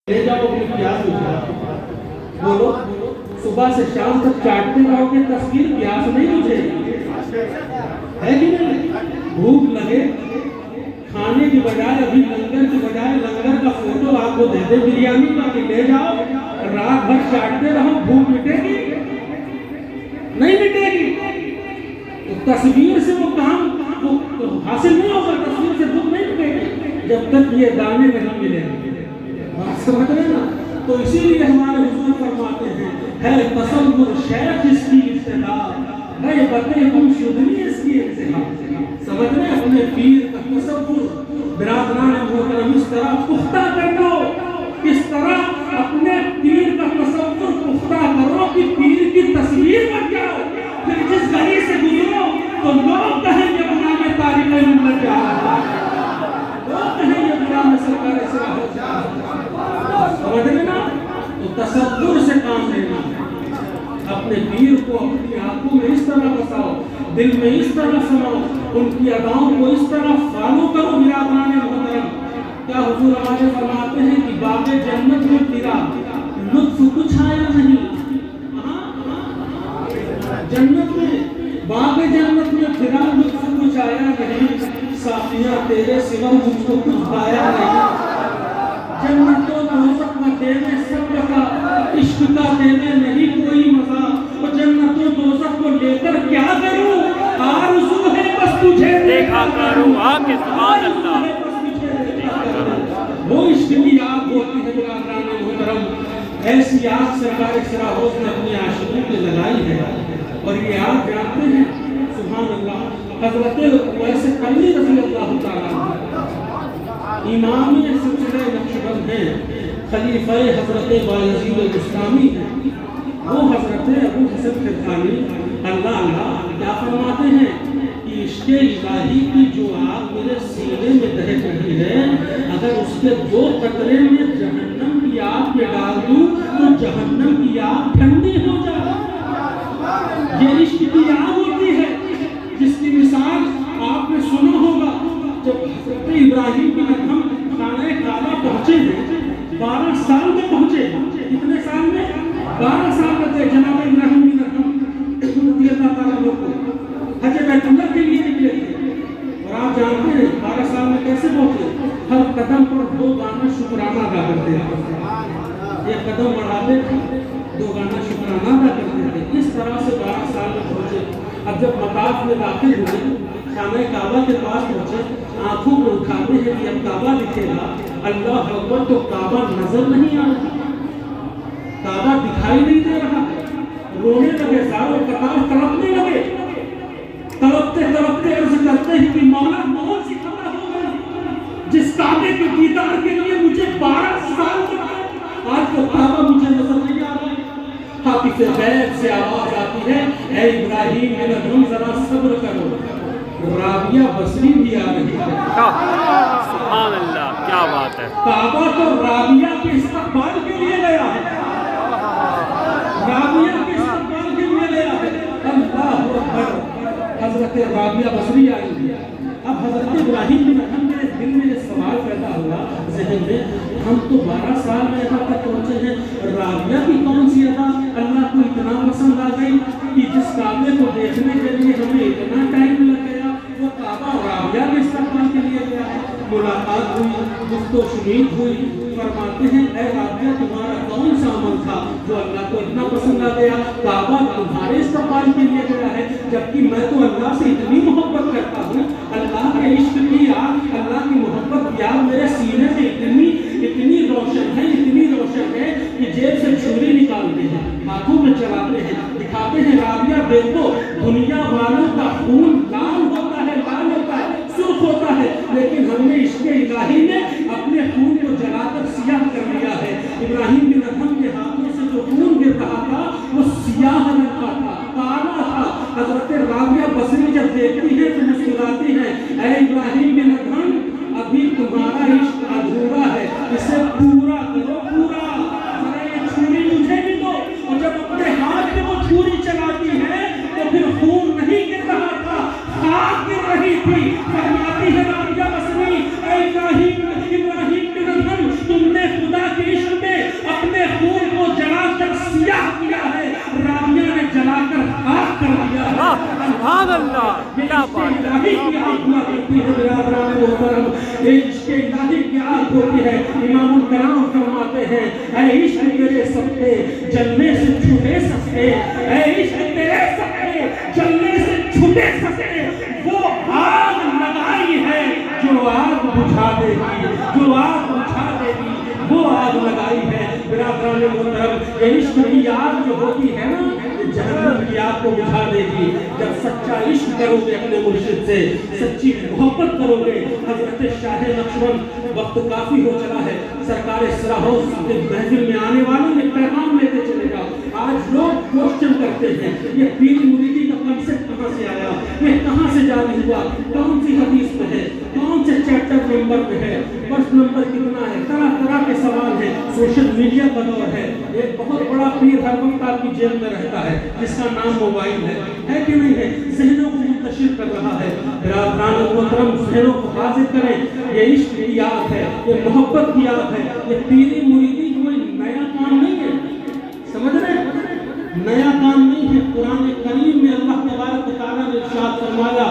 لے جاؤ اپنی پیاس بجھا بولو صبح سے شام تک چاٹتے رہو کہ تصویر پیاس نہیں بجھے ہے کہ نہیں؟ بھوک لگے کھانے کی بجائے ابھی لنگر کی بجائے لنگر کا فوٹو آپ کو دے دے بریانی کا کہ لے جاؤ رات بھر چاٹتے رہو بھوک مٹے گی نہیں مٹے گی. تو تصویر سے وہ کام حاصل نہیں ہوگا, تصویر سے بھوک نہیں مٹے گی جب تک یہ دانے نہیں ملیں گے. بات سمجھ رہے نا؟ تو اسی لیے ہمارے حضور فرماتے ہیں ہے تصور شیخ اس کی ابتدا ہے بتے ہم شدنی اس کی انتہا. سمجھ رہے ہیں؟ اپنے پیر کا تصور برادران محترم اس طرح پختہ کر دو, اس طرح اپنے پیر کا تصور پختہ کرو کہ پیر کی تصویر بن جاؤ. پھر جس گلی سے گزرو تو لوگ کہیں گے غلام طارق ملت جا رہا ہے, لوگ کہیں گے غلام سرکار اسرا ہو جا رہا ہے. سمجھ رہے نا؟ تو تصور سے کام لینا ہے. اپنے پیر کو اپنی آنکھوں میں اس طرح بساؤ, دل میں اس طرح سماؤ, ان کی اداؤں کو اس طرح فالو کرو. برادران محترم, کیا حضور ہمارے فرماتے ہیں کہ باغ جنت میں پھرا لطف کچھ آیا نہیں. جنت میں باغ جنت میں پھرا لطف کچھ آیا نہیں, ساقیاں تیرے سوا مجھ کو کچھ پایا نہیں. جنت و دوزخ کا دینے سب کا عشق کا دینے نہیں کوئی مزہ. وہ جنت و دوزخ کو لے کر کیا کروں, آرزو ہے بس تجھے دیکھا کروں. آگے سبحان اللہ. وہ عشق کی آگ ہوتی ہے برادران محترم, ایسی آگ سرکار اسرا ہوش نے اپنی عاشقوں پہ لگائی ہے. اور یہ آگ جانتے ہیں سبحان اللہ, حضرت ویسے قلی رضی اللہ تعالیٰ امام سلسلہ نقشبند ہیں, خلیفہ حضرت بایزید بستامی ہیں. وہ حضرت ابو حسن خرقانی اللہ اللہ کیا فرماتے ہیں کہ عشق الہی کی جو آگ میرے سینے میں دہک رہی ہے, اگر اس کے 2 قطرے میں جہنم کی آگ میں ڈال دوں تو جہنم کی آگ ٹھنڈی ہو جائے. یہ عشق کی آگ ہوتی ہے جس کی مثال آپ نے سنا ہوگا. جب حضرت ابراہیم بن ادہم خانہ کعبہ پہنچے ہیں, 12 سال میں پہنچے. کتنے سال میں؟ 12 سال میں تھے جناب ابراہیم بن ادہم رضی اللہ تعالیٰ عنہ کو حج بیت اللہ کے لیے نکلے تھے. اور آپ جانتے ہیں 12 سال میں کیسے پہنچے؟ ہر قدم پر 2 گانا شکرانہ ادا کرتے تھے. ایک قدم بڑھاتے تھے 2 گانا شکرانہ ادا کرتے تھے. اس طرح سے 12 سال میں پہنچے. اب جب مطاف میں داخل ہوئے, خانہ کعبہ کے پاس پہنچے, آنکھوں کو اٹھاتے ہیں کہ اب کعبہ دکھے گا. اللہ اکبر, تو کعبہ نظر نہیں آ رہا, کعبہ دکھائی نہیں دے رہا. رونے لگے, سارے قطار تڑپنے لگے. تڑپتے تڑپتے عرض کرتے ہیں کہ مولا کون سی خبر ہو گئی جس کعبے کے دیدار کے لیے مجھے 12 سال لگے, آج تو کعبہ مجھے نظر نہیں آ رہا. حافظ غیب سے آواز آتی ہے, اے ابراہیم بن ادہم ذرا صبر کرو, رابعہ بصری بھی آ رہی ہے. سبحان اللہ, کیا بات ہے. کعبہ تو رابعہ کے استقبال کے لیے گیا ہے, رابعہ کے استقبال کے لیے گیا ہے. اللہ اکبر, حضرت رابعہ بصری آئی. اب حضرت ابراہیم بن ادہم کے دل میں یہ سوال پیدا ہوا ذہن میں, ہم تو 12 سال میں یہاں تک پہنچے ہیں, رابعہ کی کون سی ادا اللہ کو اتنا پسند آ گئی کہ جس کعبے کو دیکھنے کے لیے ہمیں اتنا ٹائم لگ گیا, وہ کعبہ رابعہ کے استقبال کے لیے گیا ہے. ملاقات ہوئی, گفت و شنید ہوئی. فرماتے ہیں اے رابعہ تمہارا کون سا عمل تھا جو اللہ کو اتنا پسند آ گیا, کعبہ تمہارے استقبال کے لیے گیا ہے, جبکہ میں تو اللہ سے اتنی محبت کرتا ہوں. اللہ کے عشق کی آگ, اللہ کی محبت کی آگ میرے سینے میں اتنی روشن ہے, اتنی روشن ہے کہ جیب سے چھری نکالتے ہیں, ہاتھوں میں چلاتے ہیں, دکھاتے ہیں رابعہ دیکھو دنیا والوں کا خون لال ہوتا ہے, لال ہوتا ہے, سرخ ہوتا ہے, لیکن ہم نے عشق الہی میں اپنے خون کو جلا کر سیاہ کر لیا ہے. ابراہیم بن ادہم کے ہاتھوں سے جو خون گر رہا تھا وہ سیاہ رنگ کا تھا, کالا تھا. حضرت رابعہ بصری جب دیکھتی ہے تو مسکراتی ہے, اے ابراہیم بن ادہم ابھی تمہارا عشق ادھورا ہے, اسے پورا کرو, پورا. ذرا یہ چھری مجھے بھی دو. اور جب اپنے ہاتھ میں وہ چھری چلاتی ہے تو پھر خون نہیں گر رہا تھا, خاک گر رہی تھی. فرماتی ہے رابعہ بصری, اے ابراہیم بن ادہم تم نے خدا کے عشق عشق الہی کی آگ ہوتی ہے. امام الکلام فرماتے ہیں اے عشق تیرے سبتے جلنے سے چھوٹے سکتے, اے عشق تیرے سبتے جلنے سے چھوٹے سکتے, وہ آگ لگائی ہے جو آگ بجھا دے گی, جو آگ بجھا دے گی وہ آگ لگائی ہے. برادران محترم, یہ عشق کی آگ جو ہوتی ہے نا, جہنم کی آگ کو بجھا دے گی. جب سچا عشق کرو گے اپنے مرشد سے, سچی محبت کرو گے. حضرت شاہ نقشبند, وقت کافی ہو چلا ہے, سرکار سراہوس کے محفل میں آنے والوں نے پیغام لیتے چلے جاؤ. آج لوگ کوشچن کرتے ہیں یہ پیری مریدی کا کنسپٹ کہاں سے آیا, یہ کہاں سے جاری ہوا, کون سی حدیث میں ہے, کون سے چیپٹر نمبر میں ہے, فرسٹ نمبر کتنا ہے, طرح طرح کے سوال ہیں. سوشل میڈیا کا دور ہے, ایک بہت بڑا پیر ہر وقت آپ کی جیب میں رہتا ہے جس کا نام موبائل ہے کہ نہیں ہے, ذہنوں کو منتشر کر رہا ہے. برادران محترم, ذہنوں کو حاضر کریں. یہ عشق کی یاد ہے, یہ محبت کی یاد ہے, یہ پیری مریدی کوئی نیا کام نہیں ہے, سمجھ رہے ہیں, نیا کام نہیں ہے. قرآن کریم میں اللہ تبارک و تعالیٰ نے ارشاد فرمایا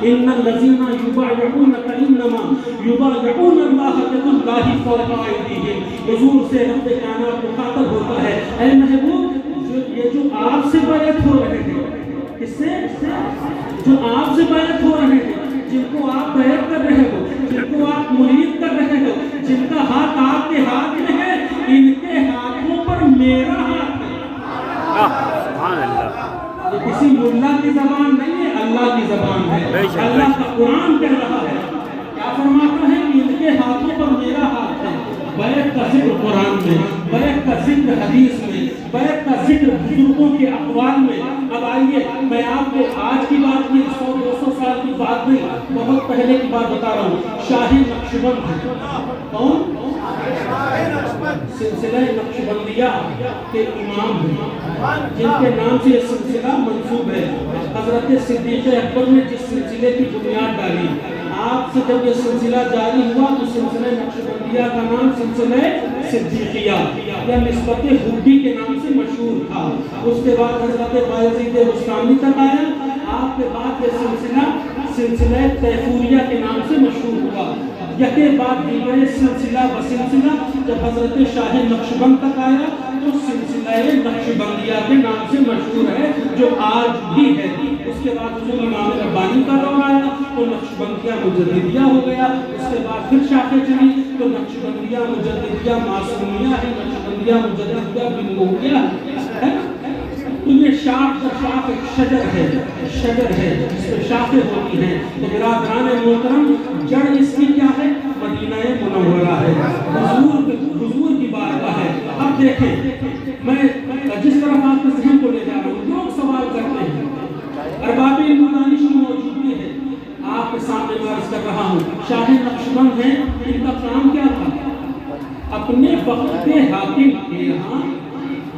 ان الذین یبایعونک انما یبایعون اللہ ید اللہ فوق ایدیہم. حضور سے رب کائنات مخاطب ہوتا ہے, اے محبوب یہ جو آپ سے بیعت ہو رہے ہیں, اس سے جو آپ سے بیعت ہو رہے ہیں, جن کو آپ بیعت کر رہے ہو, جن کو آپ مرید کر رہے ہو, جن کا ہاتھ آپ کے ہاتھ میں ہے, ان کے ہاتھوں پر میرا ہاتھ ہے. سبحان اللہ. یہ کسی ملا کی زبان نہیں ہے, اللہ کی زبان ہے. اللہ کا قرآن کہہ رہا ہے, کیا فرماتا ہے کہ ان کے ہاتھوں پر میرا ہاتھ ہے. بیعت کا ذکر قرآن میں, بیعت کا ذکر حدیث میں, بیعت کا ذکر بزرگوں کے اقوال میں. اب آئیے میں آپ کو آج کی بات نہیں, 100-200 سال کی بات نہیں, بہت پہلے کی بات بتا رہا ہوں. شاہ نقشبند کون؟ سلسلہ نقشبندیہ کے امام ہیں, جن کے نام سے یہ سلسلہ منسوب ہے. حضرت صدیق اکبر نے جس سلسلے کی بنیاد ڈالی, آپ سے جب یہ سلسلہ جاری ہوا تو سلسلہ نقشبندیہ کا نام سلسلہ صدیقیہ یا نسبت حبی کے نام سے مشہور تھا. اس کے بعد حضرت بایزید بستامی تک آیا, آپ کے بعد یہ سلسلہ تیفوریہ کے نام سے مشہور ہوا. یکے بعد دیگر سلسلہ بسلسلہ جب حضرت شاہ نقشبند تک آیا تو سلسلہ نقشبندیہ کے نام سے مشہور ہے, جو آج بھی ہے. اس کے بعد حضور امام ربانی کا دور آیا تو نقشبندیہ مجددیہ ہو گیا. اس کے بعد پھر شاخیں چلی تو نقشبندیہ مجددیہ معصومیہ ہے, نقشبندیہ مجددیہ بنگویہ ہے. تو یہ شاخ در شاخ ایک شجر ہے, شجر ہے جس پہ شاخیں ہوتی ہیں. تو برادران محترم, جڑ اس کی کیا ہے؟ مدینہ منورہ ہے, حضور کی بارگاہ ہے. اب دیکھیں میں جس طرح آپ کے ذہن کو لے جا رہا ہوں, لوگ سوال کرتے ہیں, ارباب علم و دانش کی موجودگی ہے, آپ کے سامنے میں عرض کر رہا ہوں. شاہ نقشبند ہیں, ان کا کام کیا تھا؟ اپنے وقت کے حاکم کے یہاں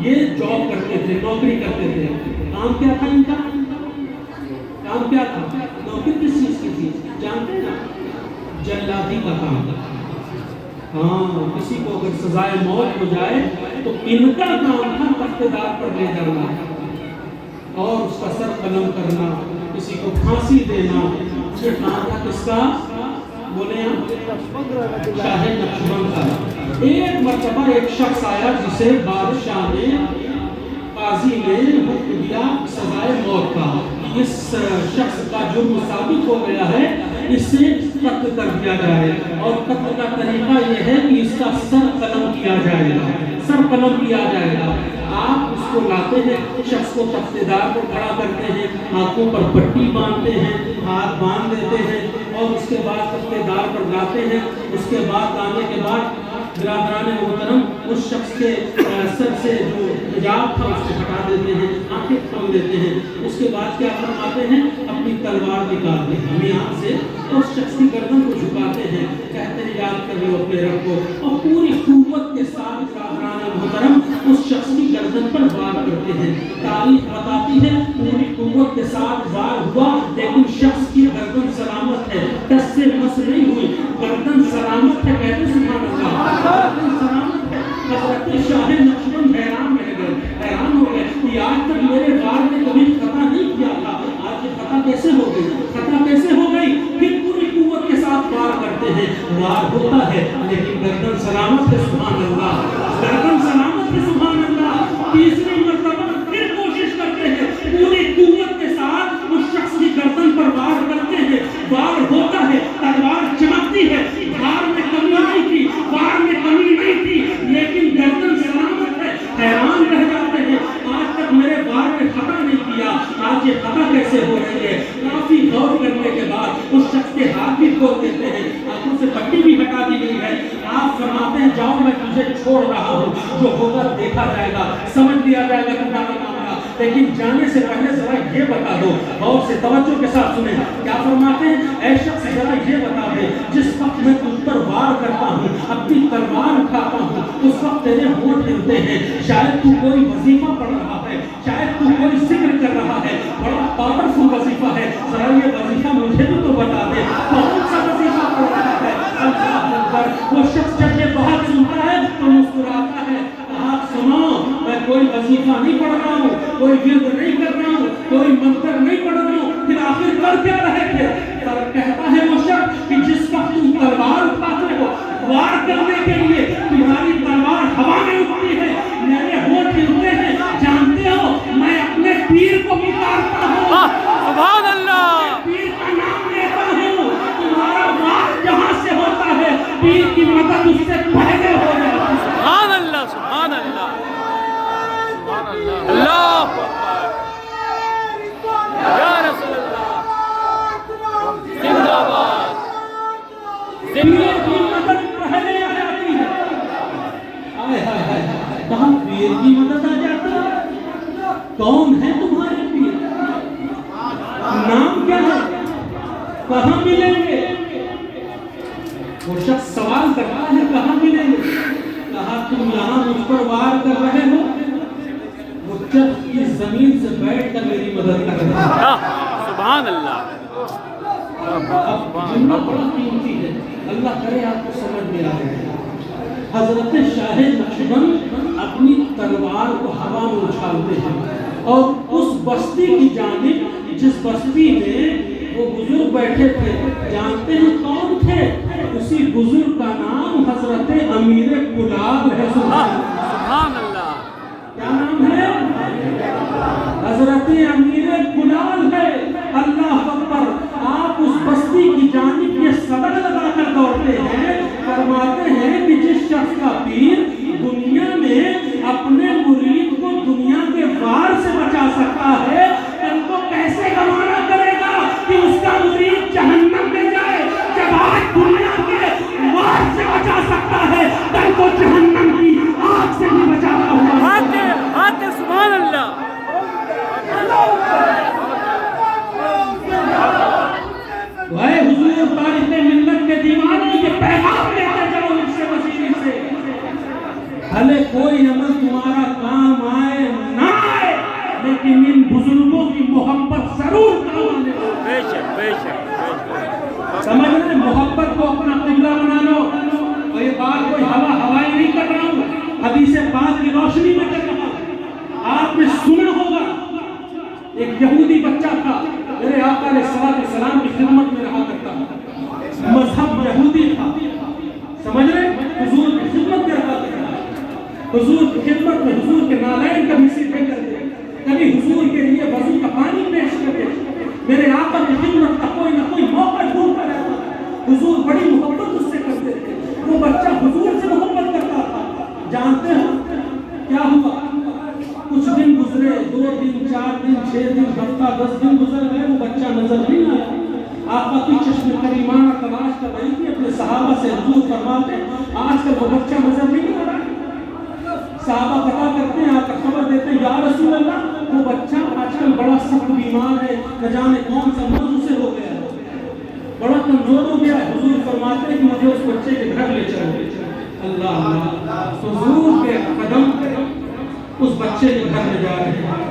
یہ جاب کرتے تھے, نوکری کرتے تھے. کام کیا تھا ان کا؟ کام کیا تھا؟ نوکری کس چیز کی تھی جانتے ہیں نا؟ جلادی کا کام تھا. ہاں, کسی کو اگر سزائے موت ہو جائے تو ان کا کام تھا تختدار پر لے جانا اور اس کا سر قلم کرنا, کسی کو پھانسی دینا. یہ کام تھا کس کا؟ بولے شاہ نقشبند کا. ایک مرتبہ ایک شخص آیا جسے بادشاہ نے, قاضی نے حکم دیا سزائے موت کا. اس شخص کا جرم ثابت ہو گیا ہے, اسے قتل کر دیا جائے, اور قتل کا طریقہ یہ ہے کہ اس کا سر قلم کیا جائے گا, سر قلم کیا جائے گا. آپ اس کو لاتے ہیں, شخص کو تختیدار پر کھڑا کرتے ہیں, ہاتھوں پر پٹی باندھتے ہیں, ہاتھ باندھ دیتے ہیں, اور اس کے بعد تختیدار پر لاتے ہیں. اس کے بعد لانے کے بعد برادران محترم اس شخص کے سر سے جو حجاب تھا اس کو ہٹا دیتے ہیں, آنکھیں کھول دیتے ہیں. اس کے بعد کیا فرماتے ہیں؟ اپنی تلوار نکالتے ہیں میان سے, اس شخص کی گردن کو جھکاتے ہیں, کہتے ہیں یاد کر لو اپنے رب کو, اور پوری قوت کے ساتھ برادران محترم اس شخص کی گردن پر وار کرتے ہیں. تاریخ بتاتی ہے پوری قوت کے ساتھ وار ہوا, لیکن شخص کی گردن سلامت ہے, دس سے مس نہیں ہوئی, گردن سلامت ہے. کہتے سبحان اللہ, گردن سلامت ہے. حضرت شاہ نقشبند حیران رہ گئے, حیران ہو گئے کہ آج تک میرے وار نے کبھی خطا نہیں کیا تھا, آج یہ خطا کیسے ہو گئی, خطا کیسے ہو گئی؟ پھر پوری قوت کے ساتھ وار کرتے ہیں, ہوں، جو ہوگا دیکھا جائے گا، سمجھ لیا جائے گا تمہارا معاملہ، لیکن جانے سے پہلے ذرا یہ بتا دو، غور سے توجہ کے ساتھ سنیں کیا فرماتے ہیں، اے شخص ذرا یہ بتا دے جس وقت میں تم پر وار کرتا ہوں، اپنی تلوار اٹھاتا ہوں، اس وقت تیرے ہونٹ ہلتے ہیں، شاید تو کوئی وظیفہ پڑھ رہا ہے، شاید تو کوئی ذکر کر رہا ہے، بڑا پاورفل وظیفہ ہے، ذرا یہ وظیفہ مجھے بھی تو بتا دے، کون سا وظیفہ پڑھ رہا ہے؟ اللہ اکبر۔ وہ شخص جب یہ بات سنتا ہے تو مسکراتا ہے، آپ سنو میں کوئی وظیفہ نہیں پڑھ رہا ہوں، کوئی ورد نہیں کر رہا ہوں، کوئی منتر نہیں پڑھ رہا ہوں، پھر آخر کر کیا رہے تھے؟ کہتا ہے وہ شخص کہ جس وقت تم تلوار اٹھاتے ہو وار کرنے کے لیے، تمہاری تلوار ہوا میں اٹھتی ہے، میرے ہونٹ ہلتے ہیں، جانتے ہو میں اپنے پیر کو پکارتا ہوں، سبحان اللہ، پیر کا نام لیتا ہوں، تمہارا وار جہاں سے ہوتا ہے پیر کی مدد اس سے پہلے ہو جاتی ہے۔ سبحان اللہ، سبحان اللہ، سبحان اللہ، اللہ اکبر، یا رسول اللہ، زندہ باد، پیر کی مدد پہلے آ جاتی ہے۔ آئے ہائے ہائے، کہاں پیر کی مدد آ جاتی ہے؟ کون ہے تمہارے پیر؟ نام کیا ہے؟ کہاں ملیں گے؟ وہ شخص سوال کرتا ہے کہاں ملیں گے؟ کہا تم یہاں مجھ پر وار کر رہے ہو، وہ چت کی زمین سے بیٹھ کر میری مدد کر رہے ہیں۔ سبحان اللہ، اب جملہ بڑا قیمتی ہے، اللہ کرے آپ کو سمجھ میں آ جائے۔ حضرت شاہ نقشبند اپنی تلوار کو ہوا میں اچھالتے ہیں اور اس بستی کی جانب جس بستی میں وہ بزرگ بیٹھے تھے، جانتے ہیں کون تھے؟ اسی بزرگ کا نام حضرت امیر کلاب ہے۔ سبحان اللہ، کیا نام ہے؟ حضرت امیر کلاب ہے۔ اللہ اکبر۔ آپ اس بستی کی جانب یہ صدق لگا کر دوڑتے ہیں، فرماتے ہیں کہ جس شخص کا پیر دنیا میں اپنے مرید کو دنیا کے وار سے بچا سکتا ہے، ان کو کیسے گوارا کرے گا کہ اس کا مرید جہنم میں جائے؟ جب آج دنیا کے وار سے بچا سکتا ہے، کل کو جہنم کی آگ سے بھی بچاتا ہوا۔ آتے سبحان اللہ، اے حضور تاریخ ملت کے دیوانے کے پیغام لیتے جاؤ ان سے وسیلے سے، بھلے کوئی عمل تمہارا کام آئے نہ آئے، لیکن ان بزرگوں کی محبت ضرور کام آنے والی ہے۔ بے شک، بے شک، بے شک، سمجھ رہے؟ محبت کو اپنا قبلہ بنا لو، اور یہ بات کوئی ہوائی نہیں کر رہا ہوں، حدیث پاک کی روشنی میں کر رہا ہوں۔ آپ نے سنا ہوگا ایک یہودی بچہ تھا، میرے آقا علیہ السلام کی خدمت میں رہا کرتا تھا، مذہب یہودی تھا، سمجھ رہے؟ حضور کی خدمت میں رہا کرتا تھا، حضور کی خدمت میں حضور کے نالین کبھی سیدھے کرتے، کبھی حضور کے لیے وضو کا پانی پیش کرتے، میرے آقا کی خدمت کا کوئی نہ کوئی موقع ڈھونڈتا رہتا تھا، حضور بڑی محبت اس سے کرتے تھے، وہ بچہ حضور سے محبت کرتا تھا۔ جانتے ہیں کیا ہوا؟ کچھ دن گزرے، 2 دن، 4 دن، 6 دن، ہفتہ، 10 دن گزر گئے، وہ بچہ نظر نہیں آیا۔ آقا کی چشم کریمانہ تلاش کر رہی تھی، اپنے صحابہ سے حضور فرماتے آج کل وہ بچہ نظر نہیں آ رہا۔ صحابہ پتا کرتے ہیں، آ کر خبر دیتے ہیں یا رسول اللہ وہ بچہ آج کل بڑا سخت بیمار ہے، نہ جانے کون سا مرض اسے ہو گیا ہے، بڑا کمزور ہو گیا ہے۔ حضور فرماتے ہیں کہ مجھے اس بچے کے گھر لے چلو۔ اللہ اللہ، حضور کے قدم پہ اس بچے کے گھر میں جا رہے ہیں۔